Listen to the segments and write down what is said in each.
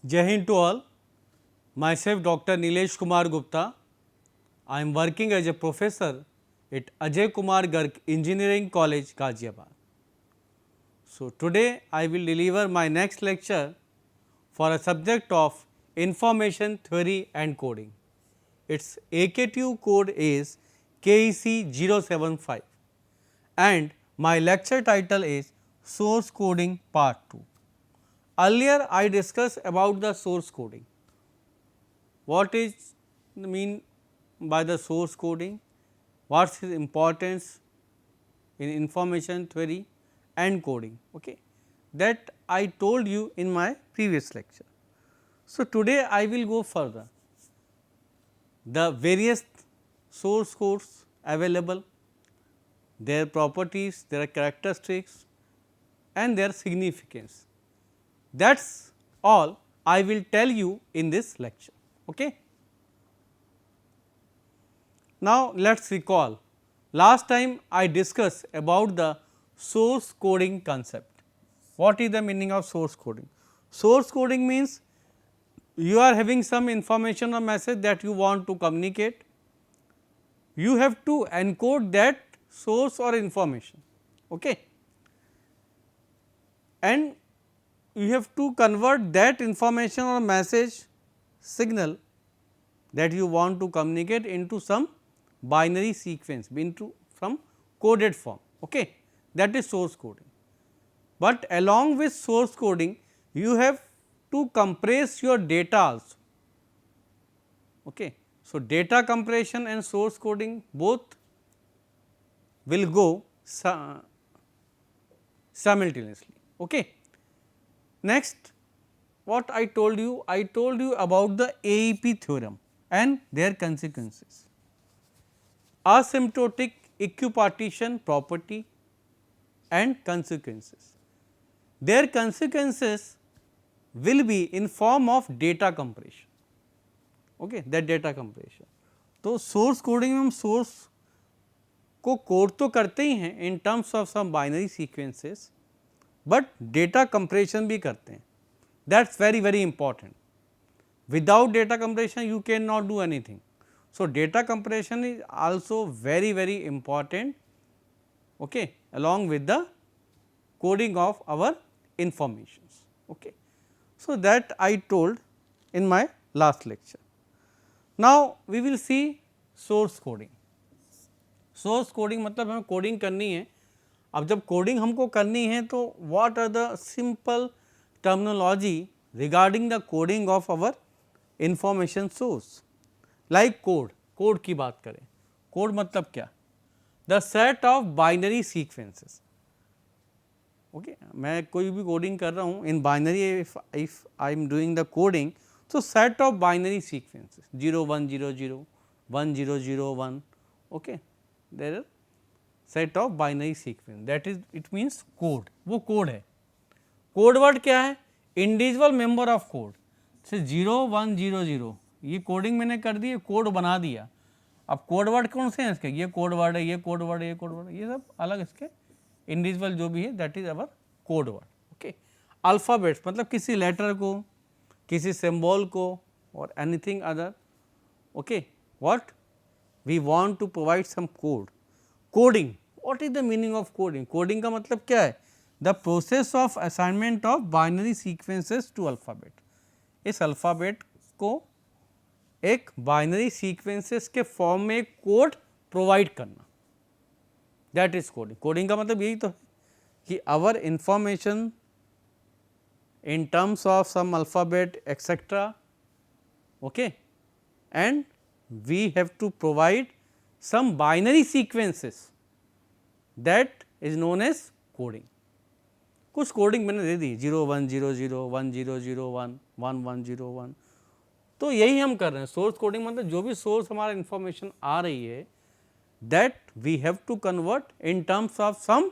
Jai Hind to all. Myself Dr. Nilesh Kumar Gupta. I am working as a professor at Ajay Kumar Garg Engineering College, Ghaziabad. So, today I will deliver my next lecture for a subject of information theory and coding. Its AKTU code is KEC 075 and my lecture title is Source Coding Part 2. Earlier I discussed about the source coding. What is mean by the source coding? What is its importance in information theory and coding? Okay. That I told you in my previous lecture. So, today I will go further. The various source codes available, their properties, their characteristics and their significance. That is all I will tell you in this lecture. Okay. Now, let us recall last time I discussed about the source coding concept. What is the meaning of source coding? Source coding means you are having some information or message that you want to communicate, you have to encode that source or information, okay, and you have to convert that information or message signal that you want to communicate into some binary sequence, into some coded form, okay. That is source coding. But along with source coding you have to compress your data also, okay. So, data compression and source coding both will go simultaneously, okay. Next, what I told you? I told you about the AEP theorem and their consequences. Asymptotic equipartition property and consequences. Their consequences will be in form of data compression, okay, that data compression. तो source coding में हम source को code तो करते ही हैं in terms of some binary sequences, but data compression भी करते हैं. That's very important. Without data compression you cannot do anything. So, data compression is also very important, okay, along with the coding of our informations, okay. So, that I told in my last lecture. Now, we will see source coding. Source coding मतलब हमें coding करनी है. अब जब coding हमको करनी है तो what are the simple terminology regarding the coding of our information source. Like code, code की बात करें, कोड मतलब क्या? The set of binary sequences. Okay, मैं कोई भी कोडिंग कर रहा हूँ in binary, if I am doing the coding, so set of binary sequences 0 1 0 0 1 0 0 1, okay, there are set of binary sequence, that is it means code. वो code है. Code word क्या है? Individual member of code. से 0 1 0 0 ये coding मैंने कर दी, code बना दिया. अब कोड वर्ड कौन से हैं इसके? ये कोड वर्ड है, ये कोड वर्ड है, ये कोड वर्ड है, ये सब अलग इसके इंडिविजुअल जो भी है that is our code word, okay. Alphabets मतलब किसी लेटर को, किसी सिंबल को और anything other, okay. What we want to provide some code. Coding, what is the meaning of coding? Coding का मतलब क्या है? The process of assignment of binary sequences to alphabet. इस अल्फ़ाबेट को एक बाइनरी सीक्वेंसेस के फॉर्म में एक कोड प्रोवाइड करना, दैट इज कोडिंग. कोडिंग का मतलब यही तो है कि our information in terms of some alphabet etc, okay, and we have to provide some binary sequences, that is known as coding. कुछ कोडिंग मैंने दे दी 0 1 0 0 1 0 0 1 1 1 0 1, तो यही हम कर रहे हैं. सोर्स कोडिंग मतलब जो भी सोर्स हमारा इंफॉर्मेशन आ रही है that we have to convert in terms of some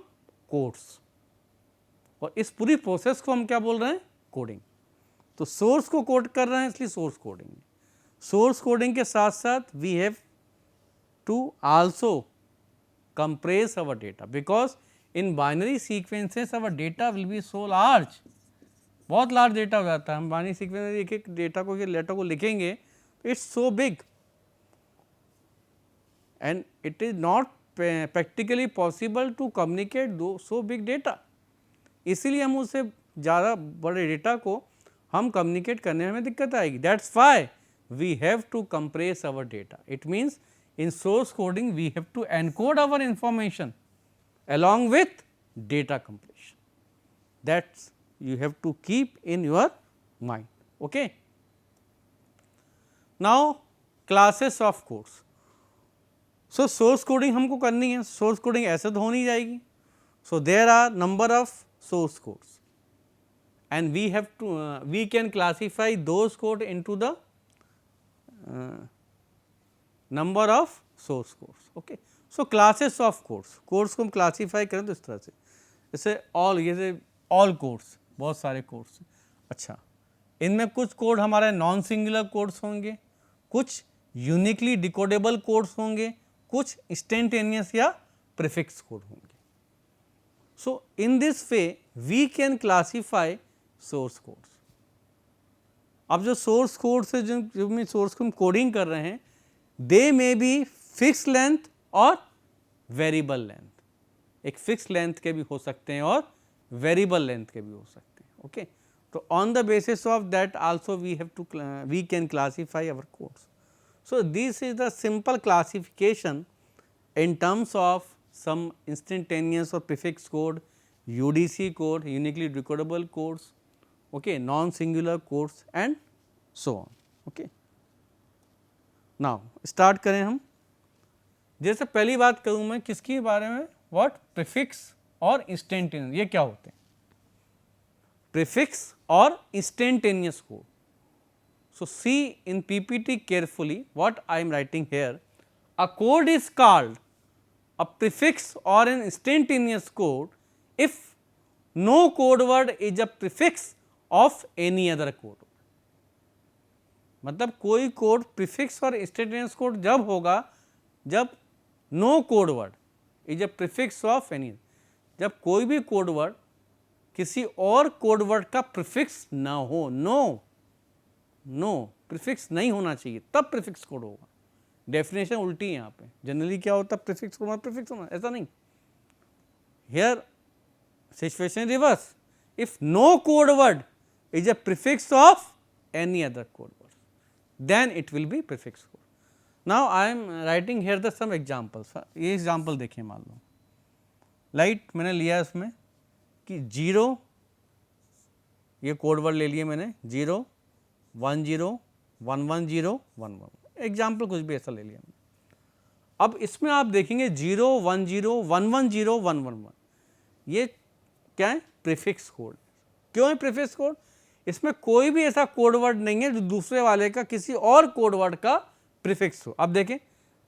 codes, और इस पूरी प्रोसेस को हम क्या बोल रहे हैं? कोडिंग. तो सोर्स को कोड कर रहे हैं इसलिए सोर्स कोडिंग. सोर्स कोडिंग के साथ साथ we have to also compress our data, because in binary sequences our data will be so large, बहुत लार्ज डेटा हो जाता है। हम बाइनरी सीक्वेंस में एक एक डेटा को, लेटर को लिखेंगे तो it's so big and it is not practically possible to communicate दो सो बिग डेटा। इसीलिए हम उससे ज़्यादा बड़े डेटा को हम कम्युनिकेट करने में हमें दिक्कत आएगी। That's why we have to compress our data. It means in source coding we have to encode our information along with data compression. That's you have to keep in your mind. Okay. Now classes of codes. So source coding हमको करनी है, source coding ऐसे तो हो नहीं जाएगी. So there are number of source codes and we have to we can classify those code into the number of source codes. Okay, so classes of codes, codes को हम क्लासीफाई करें तो इस तरह से, जैसे ऑल, जैसे ऑल कोड्स, बहुत सारे कोड्स। अच्छा, इनमें कुछ कोड हमारे नॉन सिंगुलर कोड्स होंगे, कुछ यूनिकली डिकोडेबल कोड्स होंगे, कुछ इंस्टेंटेनियस या प्रीफिक्स कोड होंगे। So in this way we can classify source codes. अब जो सोर्स कोड्स है, जो सोर्स को हम कोडिंग कर रहे हैं, दे मे बी फिक्स लेंथ और वेरिएबल लेंथ। एक फिक्स लेंथ के भी हो सकते हैं और वेरिएबल लेंथ के भी हो सकते हैं। ओके, तो on the basis of that also we can classify our codes. So this is the simple classification in terms of some instantaneous or prefix code, UDC code, uniquely decodable codes, okay, non-singular codes and so on. Okay. Now start करें हम। जैसे पहली बात करूँ मैं किसके बारे में, what prefix और instantaneous, ये क्या होते हैं? Prefix और instantaneous code. So see in PPT carefully what I am writing here. A code is called a prefix or an instantaneous code if no code word is a prefix of any other code word. मतलब कोई code prefix और instantaneous code जब होगा जब no code word is a prefix of any, जब कोई भी code word किसी और कोड वर्ड का प्रीफिक्स ना हो। नो प्रीफिक्स नहीं होना चाहिए, तब प्रीफिक्स कोड होगा। डेफिनेशन उल्टी है यहाँ पे। जनरली क्या होता है, प्रीफिक्स होना प्रीफिक्स होना, ऐसा नहीं। Here situation reverse, if no code word is a prefix of any other code word then it will be prefix code. Now I am writing here the some examples. ये example देखिए, मान लो light मैंने लिया इसमें कि 0, ये code word ले लिए मैंने, 0 1 0 1 1 0 1 1, एग्जाम्पल कुछ भी ऐसा ले लिया। अब इसमें आप देखेंगे 0 1 0 1 1 0 1 1 1, ये क्या है, प्रीफिक्स कोड। क्यों है प्रीफिक्स कोड? इसमें कोई भी ऐसा कोड वर्ड नहीं है जो दूसरे वाले का किसी और कोड वर्ड का प्रीफिक्स हो। अब देखें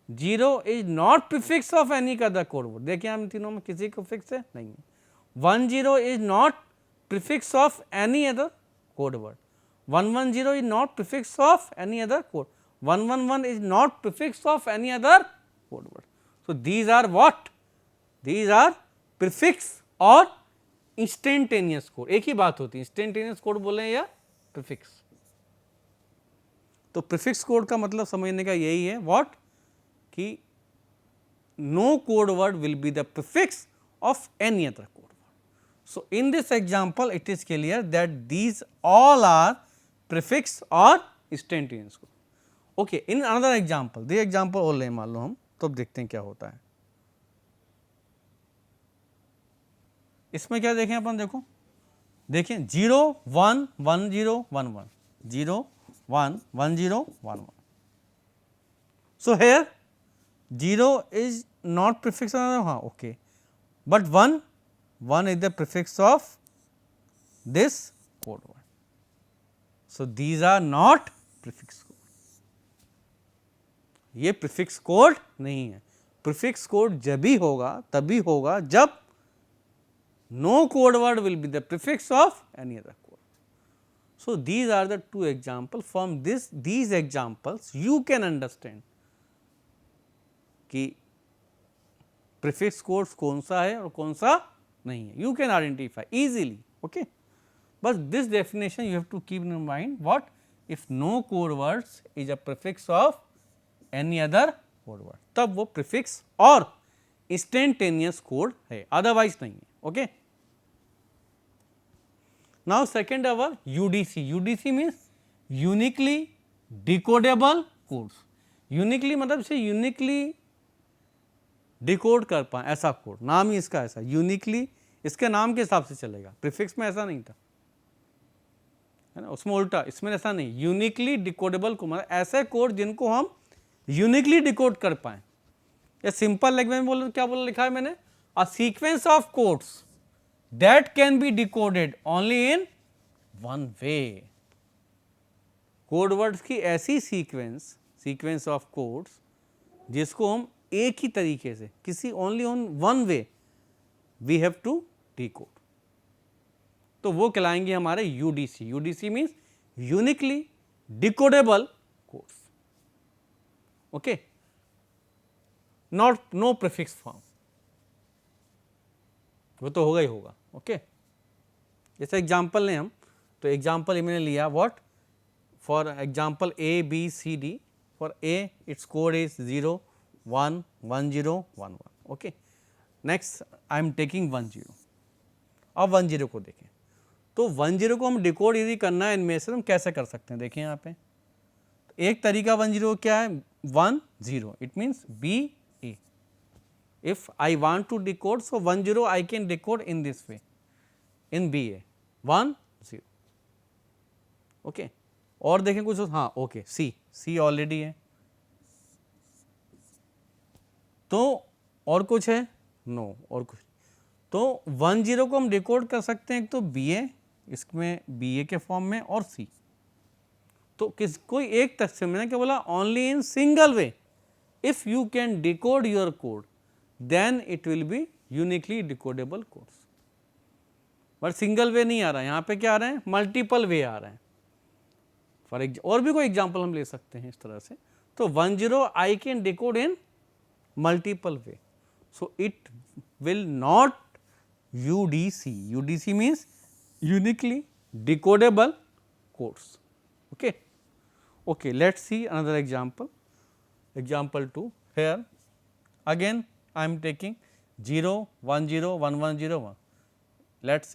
0 is not prefix of any other code word, देखिए हम तीनों में किसी को फिक्स है नहीं है। 1 0 is not prefix of any other code word, 1 1 0 is not prefix of any other code, 1 1 1 is not prefix of any other code word. So these are what? These are prefix और instantaneous code। एक ही बात होती है, instantaneous code बोले या prefix। तो prefix code का मतलब समझने का यही है what, कि no code word will be the prefix of any other code word. So in this example it is clear that these all are prefix or instantaneous code. Okay, in another example, they example और ले मान लो हम, तो अब देखते हैं क्या होता है। इसमें क्या देखें अपन, देखो देखें 0 1 1 0 1 1 0 1 1 0 1 1। So here 0 is not prefix, हाँ okay, but 1 is the prefix of this code word. So these are not prefix. ये प्रीफिक्स कोड नहीं है। प्रीफिक्स कोड जब भी होगा तभी होगा जब no code word will be the prefix of any other code. So these are the 2 example. From these examples you can understand कि प्रीफिक्स कोड कौन सा है और कौन सा नहीं है। You can identify easily. Okay, but this definition you have to keep in mind, what if no code words is a prefix of any other code word, तब वो prefix और instantaneous code है, otherwise नहीं है. Okay. Now second our UDC. UDC means uniquely decodable codes. Uniquely मतलब से uniquely decode कर पाए ऐसा कोड, नाम ही इसका ऐसा, यूनिकली इसके नाम के हिसाब से चलेगा, प्रीफिक्स में ऐसा नहीं था, है ना, उसमें उल्टा, इसमें ऐसा नहीं, यूनिकली डिकोडेबल को मतलब ऐसे कोड जिनको हम यूनिकली डिकोड कर पाए. या सिंपल लैंग्वेज में बोलो, क्या बोला लिखा है मैंने, अ sequence of codes that can be decoded only in one way. Code words की ऐसी सीक्वेंस ऑफ कोड्स जिसको हम एक ही तरीके से, किसी only on one way we have to decode, तो वो कहलाएंगे हमारे UDC. UDC means uniquely decodable codes. Okay, not no prefix form, वो तो होगा ही होगा. ओके, जैसे एग्जांपल लें हम, तो एग्जांपल मैंने लिया what, for example A B C D. For A it's code is 0 1 1 0 1 1. Okay, next I am taking 1 0. अब 1 0 को देखें, तो 1 0 को हम डिकोड यदि करना है इनमें से, हम कैसे कर सकते हैं, देखें यहाँ पे. तो एक तरीका 1 0 क्या है, 1 0, it means B A. If I want to decode, so 1 0 I can decode in this way, in B A 1 0. Okay, और देखें कुछ, हाँ ओके, सी ऑलरेडी है, तो और कुछ है, नो और कुछ. तो 1 0 को हम डिकोड कर सकते हैं एक तो बी ए, इसमें बी ए के फॉर्म में, और सी. तो किस कोई एक तक से, मैंने क्या बोला, only in single way if you can decode your code then it will be uniquely decodable codes. But single way नहीं आ रहा है, यहाँ पे क्या आ रहे हैं, मल्टीपल वे आ रहे हैं. फॉर और भी कोई एग्जाम्पल हम ले सकते हैं इस तरह से. तो 1 0 I can decode in multiple way, so it will not UDC. UDC means uniquely decodable codes. Okay, let's see another example. Example 2. Here again I am taking 0 1 0 1 1 0 1.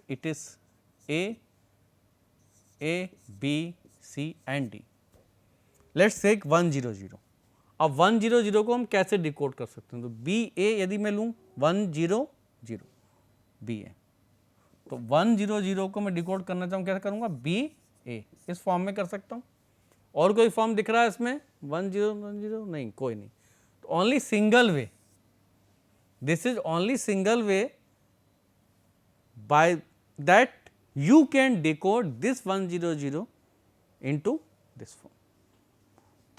It is A B C and D. Let's take 1 0 0. अब 1 0 0 को हम कैसे decode कर सकते हैं, तो B ए यदि मैं लूँ 1 0 0 बी ए, तो 1 0 0 को मैं डिकोड करना चाहूँ, कैसे करूँगा, बी ए, इस फॉर्म में कर सकता हूँ. और कोई फॉर्म दिख रहा है इसमें 1 0 1 0, नहीं, कोई नहीं. तो only single way, this is only single way by that you can decode this 1 0 0 into this form.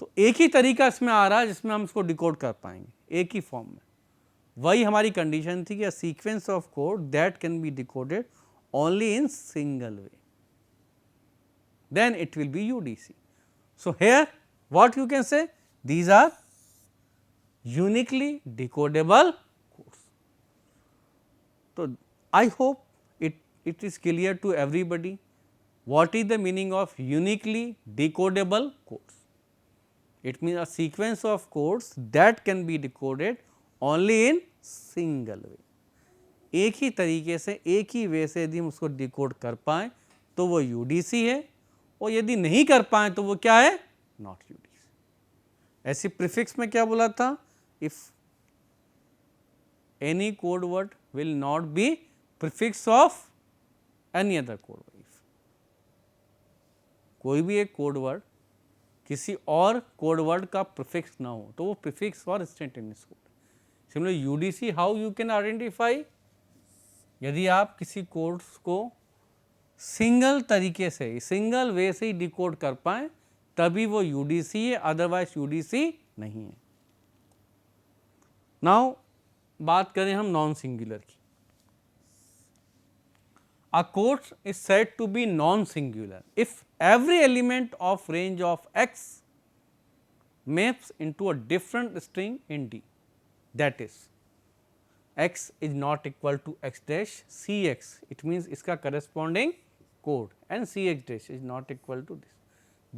तो एक ही तरीका इसमें आ रहा है जिसमें हम इसको डिकोड कर पाएंगे एक ही फॉर्म में. वही हमारी कंडीशन थी कि a sequence of code that can be decoded only in single way, then it will be UDC. So here what you can say, these are uniquely decodable codes. तो I hope it is clear to everybody what is the meaning of uniquely decodable codes. It means a sequence of codes that can be decoded only in single way. एक ही तरीके से, एक ही वे से यदि हम उसको decode कर पाएँ तो वो UDC है, और यदि नहीं कर पाएँ तो वो क्या है, नॉट UDC. ऐसी प्रीफिक्स में क्या बोला था, if any code word will not be prefix of any other code word. कोई भी एक कोड वर्ड किसी और कोड वर्ड का प्रीफिक्स ना हो तो वो प्रीफिक्स और instantaneous code. Similar UDC, how you can identify, यदि आप किसी कोड्स को सिंगल तरीके से, सिंगल वे से ही डिकोड कर पाएँ तभी वो यूडीसी है, अदरवाइज यूडीसी नहीं है. नाउ बात करें हम नॉन सिंगुलर की. A code is said to be non-singular if every element of range of x maps into a different string in D. That is, x is not equal to x dash cx. It means इसका corresponding code and Cx dash is not equal to this,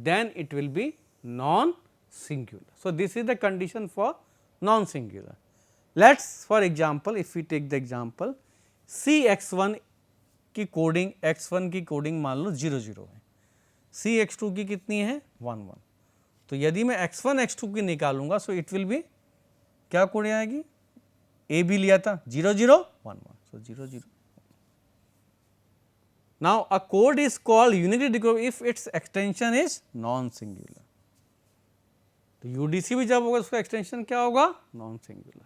then it will be non-singular. So, this is the condition for non-singular. Let us for example, if we take the example Cx1 की coding x1 की coding मान लो 0 0 है, Cx2 की कितनी है 1 1. तो यदि मैं x1 x2 की निकालूंगा सो इट विल बी क्या कोडिंग आएगी, ए बी लिया था 0 0 1 1, सो 0 0. Now a code is called unitary decryption if it's extension is non singular. तो यूडीसी भी जब होगा उसका एक्सटेंशन क्या होगा, non singular.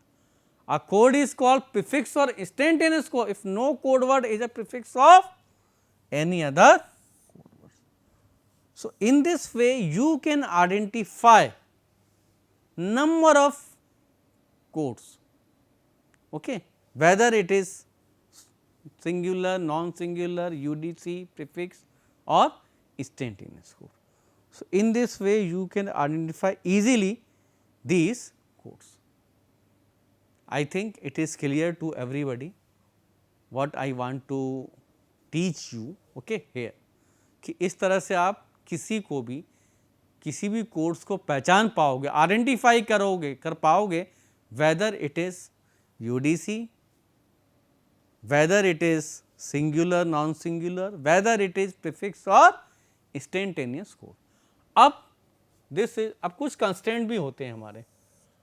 A code is called prefix or instantaneous code if no code word is a prefix of any other code word. So, in this way you can identify number of codes, okay, whether it is singular, non-singular, UDC, prefix or instantaneous code. So, in this way you can identify easily these codes. I think it is clear to everybody what I want to teach you, okay, here कि इस तरह से आप किसी को भी किसी भी कोड्स को पहचान पाओगे, आइडेंटिफाई कर पाओगे, whether it is UDC, whether it is singular non singular, whether it is prefix और इंस्टेंटेनियस कोड. अब कुछ कंस्टेंट भी होते हैं हमारे,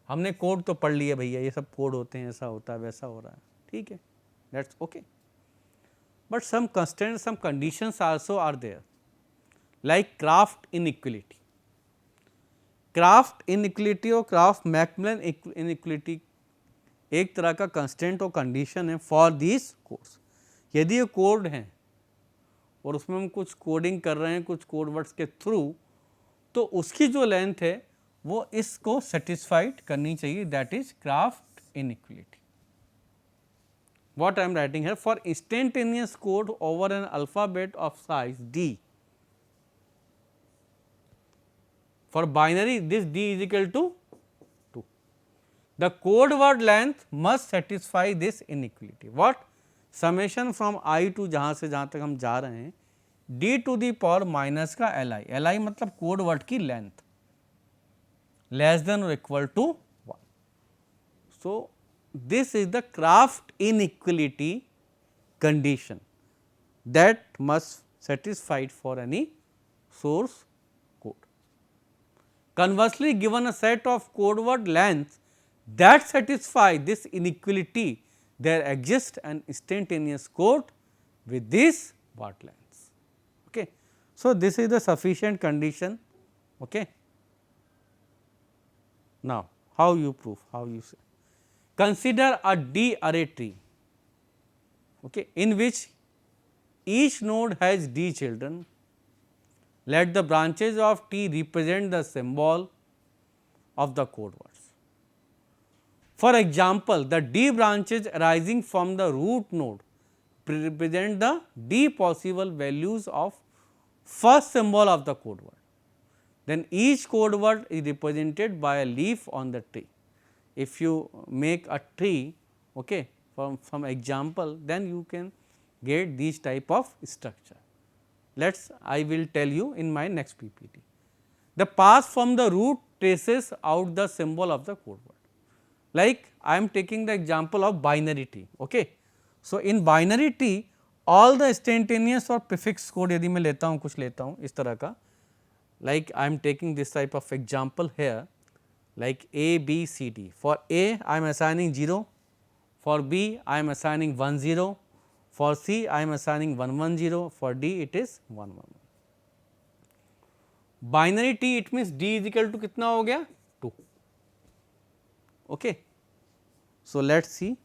हमने कोड तो पढ़ लिया भैया, ये सब कोड होते हैं, ऐसा होता है वैसा हो रहा है, ठीक है, that's okay. But some constant, some conditions also are there, like Kraft inequality. Kraft inequality और क्राफ्ट मैकमिलन इनइक्वलिटी एक तरह का कंस्टेंट और कंडीशन है फॉर दिस कोड्स. यदि ये कोड हैं और उसमें हम कुछ कोडिंग कर रहे हैं कुछ कोड वर्ड्स के थ्रू, तो उसकी जो लेंथ है वो इसको सेटिस्फाइड करनी चाहिए, that is Kraft inequality. What I am writing here, for instantaneous code over an alphabet of size d, for binary this d is equal to 2. The code word length must satisfy this inequality. What? Summation from I to जहाँ से जहाँ तक हम जा रहे हैं d to the power minus का li, li मतलब कोड वर्ड की length less than or equal to 1. So, this is the Kraft inequality condition that must satisfied for any source code. Conversely, given a set of code word lengths that satisfy this inequality, there exists an instantaneous code with these word lengths. Okay. So, this is the sufficient condition. Okay. Now, how you prove, how you say? Consider a D array tree, okay, in which each node has D children. Let the branches of T represent the symbol of the code words. For example, the D branches arising from the root node represent the D possible values of first symbol of the code word. Then each code word is represented by a leaf on the tree. If you make a tree, okay, from example, then you can get these type of structure. I will tell you in my next PPT. The path from the root traces out the symbol of the code word. Like I am taking the example of binary tree. Okay. So, in binary tree all the instantaneous or prefix code यदि मैं लेता हूँ, कुछ लेता हूँ इस तरह का, like I am taking this type of example here, like A, B, C, D. For A I am assigning 0, for B I am assigning 1 0, for C I am assigning 1 1 0, for D it is 1 1 1. Binary T it means D is equal to कितना हो गया 2. Okay. So, let us see.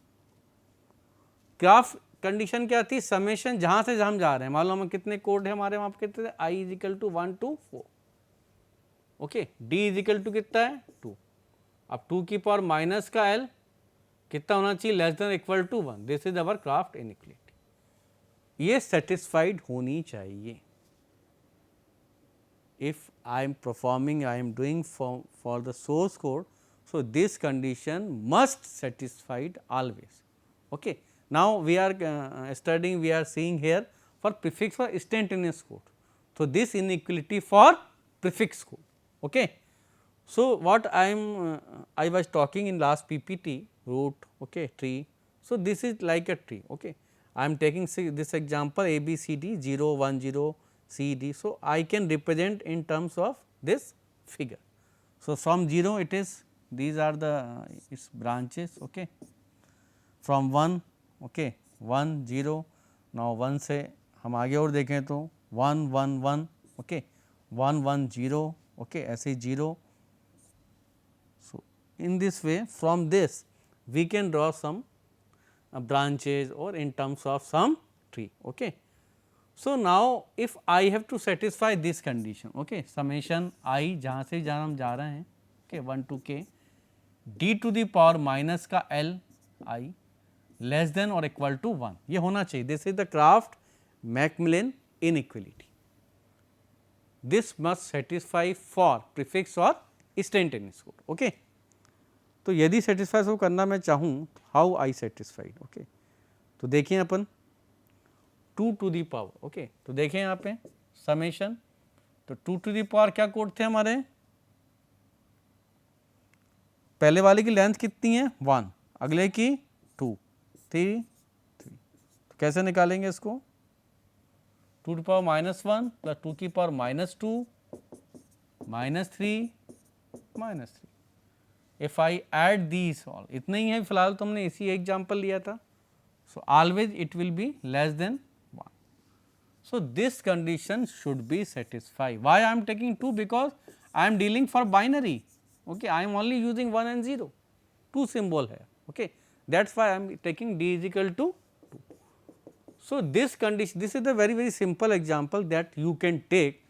Craft condition क्या थी, summation जहाँ से हम जा रहे हैं, मालूम है कितने कोड है हमारे वहाँ पे, कितने थे, I is equal to 1 to 4. Okay, D is equal to कितना है 2. अब 2 की पावर माइनस का L कितना होना चाहिए, less than equal to 1. This is our Kraft inequality. ये सेटिस्फाइड होनी चाहिए. If I am performing, I am doing for the source code, so this condition must satisfied always. Okay. Now, we are studying, we are seeing here for prefix or instantaneous code. So, this inequality for prefix code. Okay. So, what I was talking in last PPT root, okay, tree. So, this is like a tree. Okay. I am taking this example A B C D 0 1 0 C D. So, I can represent in terms of this figure. So, from 0 it is, these are the its branches. Okay. From 1, okay, 1 0, now 1 से हम आगे और देखें तो 1 1 1, okay, 1 1 0, okay, ऐसे 0. So, in this way from this we can draw some branches or in terms of some tree. Okay. So, now if I have to satisfy this condition, okay, summation I जहाँ से जहाँ हम जा रहे हैं, okay, 1 to k d to the power minus का l I less than or equal to 1, ये होना चाहिए. This is the Kraft-Macmillan inequality. This must satisfy for prefix or instantaneous code. Okay. तो यदि satisfy को करना मैं चाहूँ, how I satisfied. Okay. तो देखिए अपन 2 to the power. Okay. तो देखें यहाँ पे summation, तो 2 to the power क्या कोड थे हमारे, पहले वाले की लेंथ कितनी है 1, अगले की 2 3 3. तो कैसे निकालेंगे इसको, 2 to power minus 1 plus 2 की power minus 2 minus 3 minus 3. If I add these all, इतना ही है फिलहाल, तो हमने इसी एग्जाम्पल लिया था. So, always it will be less than 1. So, this condition should be satisfied. Why I am taking 2? Because I am dealing for binary. Okay. I am only using 1 and 0, 2 symbol here. Okay. That is why I am taking d is equal to 2. So, this condition, this is a very simple example that you can take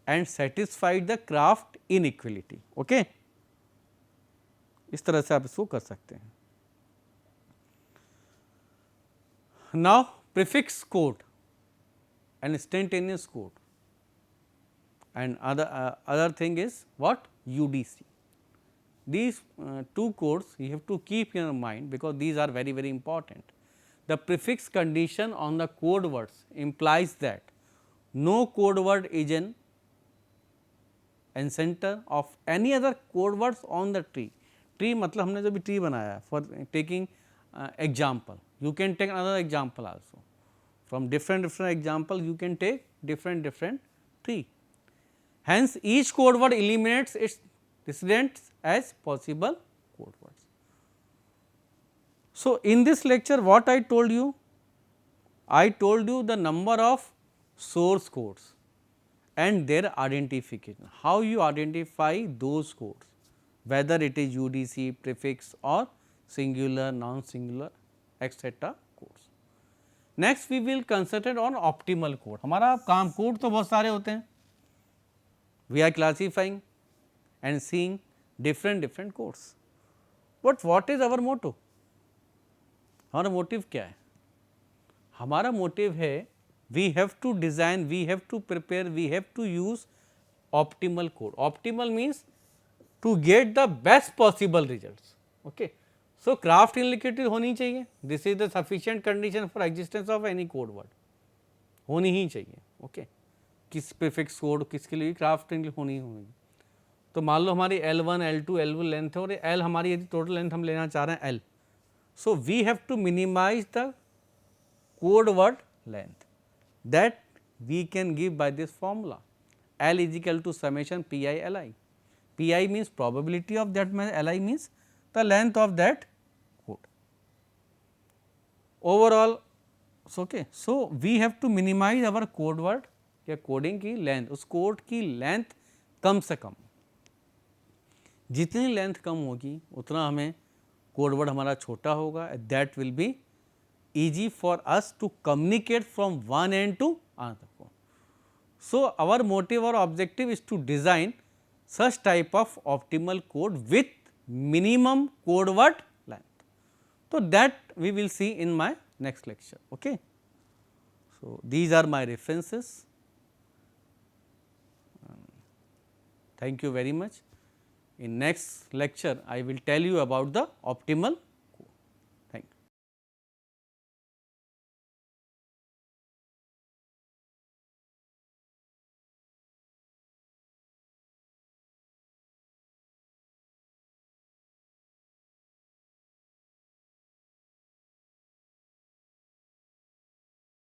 and satisfy the Kraft inequality. Okay. इस तरह से आप इसको कर सकते हैं. Now, prefix code and instantaneous code and other thing is what, UDC. These two codes you have to keep in your mind, because these are very important. The prefix condition on the code words implies that no code word is in center of any other code words on the tree. Tree मतलब हमने जो भी tree बनाया for taking example, you can take another example also, from different example you can take different tree. Hence, each code word eliminates its descendants as possible code words. So, in this lecture what I told you? I told you the number of source codes and their identification, how you identify those codes, whether it is UDC, prefix or singular, non-singular etc. codes. Next we will concentrate on optimal code. हमारा काम code तो बहुत सारे होते हैं. We are classifying and seeing different codes. But what is our motto? हमारा motive क्या है? हमारा मोटिव है we have to design, we have to prepare, we have to use optimal code. Optimal means to get the best possible results. Okay. So, Kraft inequality होनी चाहिए. This is the sufficient condition for existence of any code word. होनी ही चाहिए. Okay. किस prefix code किसके लिए craft होनी होगी. तो मान लो हमारी L1, L2, L1 लेंथ है और L हमारी यदि टोटल लेंथ हम लेना चाह रहे हैं L. So we have to minimize the code word length that we can give by this formula. L is equal to summation Pi Li. Pi means probability of that, Li means the length of that code. Overall, okay. So, we have to minimize our code word या coding की length, उस code की length कम से कम. जितनी length कम होगी उतना हमें code word हमारा छोटा होगा. That will be easy for us to communicate from one end to another code. So, our motive or objective is to design such type of optimal code with minimum code word length. So, that we will see in my next lecture. Okay. So, these are my references. Thank you very much. In next lecture, I will tell you about the optimal